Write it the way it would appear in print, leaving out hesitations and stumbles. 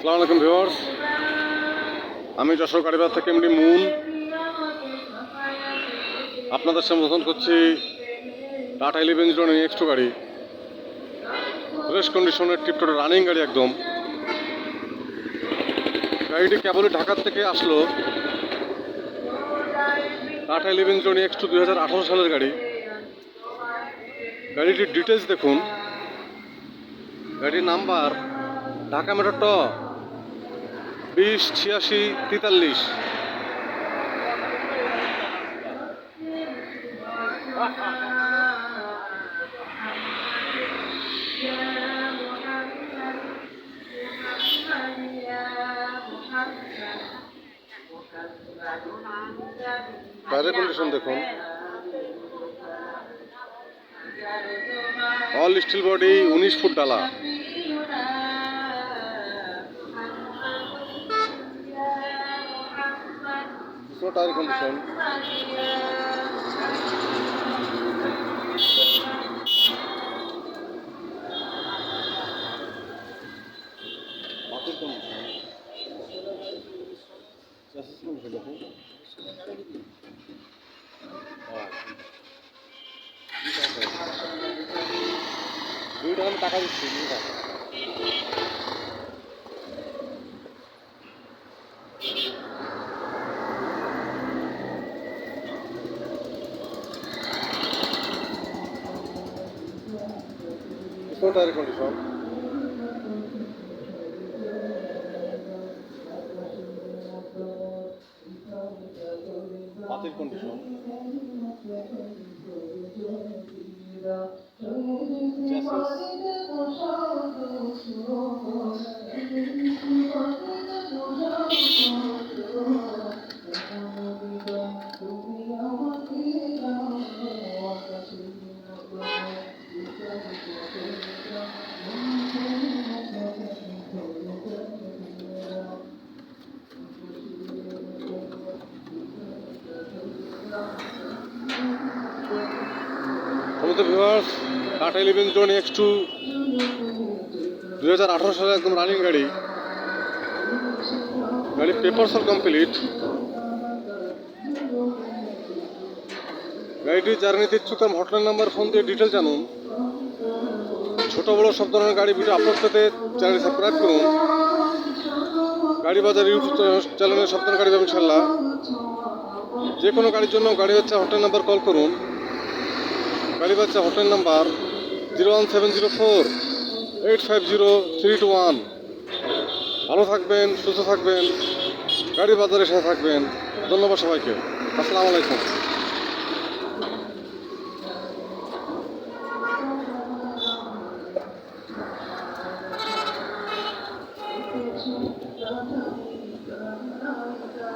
আসসালামু আলাইকুম ভিউয়ার্স, আমি যশোর গাড়িবাজার থেকে এমডি মুন আপনাদের সম্বোধন করছি। টাটা 11 নেক্সট গাড়ি, ফ্রেশ কন্ডিশনের টিপটপ রানিং গাড়ি একদম। গাড়িটি কেবলই ঢাকার থেকে আসলো। টাটা 11 নেক্সট 2018 সালের গাড়ি। গাড়িটির ডিটেলস দেখুন। গাড়ির নাম্বার ঢাকা মেট্রো ট 208643। টায়ারের কন্ডিশন দেখুন, অল স্টিল বডি, 19 ফুট ডালা। টায়ার কন্ডিশন আমি টাকা দিচ্ছি। টায়ার কন্ডিশন পাতির কন্ডিশন ভিউয়ার্স, টাটা 11 নেক্সট 2018 সালে একদম রানিং গাড়ি। গাড়ির পেপারস আর কমপ্লিট। গাড়িটির যারা নিতে ইচ্ছুক তার হটলাইন নাম্বার ফোন দিয়ে ডিটেল জানুন। ছোট বড় সব ধরনের গাড়ি ভিডিও আপলোড পেতে চ্যানেল সাবস্ক্রাইব করুন। গাড়ি বাজার ইউটিউব চ্যানেলে সব ধরনের গাড়ি পাবেন ইনশাল্লাহ। যে কোনো গাড়ির জন্য গাড়ি বাচ্চা হটলাইন নাম্বার কল করুন। গাড়ি বাচ্চা হটলাইন নাম্বার 01704-850-321। ভালো থাকবেন, সুস্থ থাকবেন, গাড়ি বাজারের সাথে থাকবেন। ধন্যবাদ সবাইকে। আসসালামু আলাইকুম।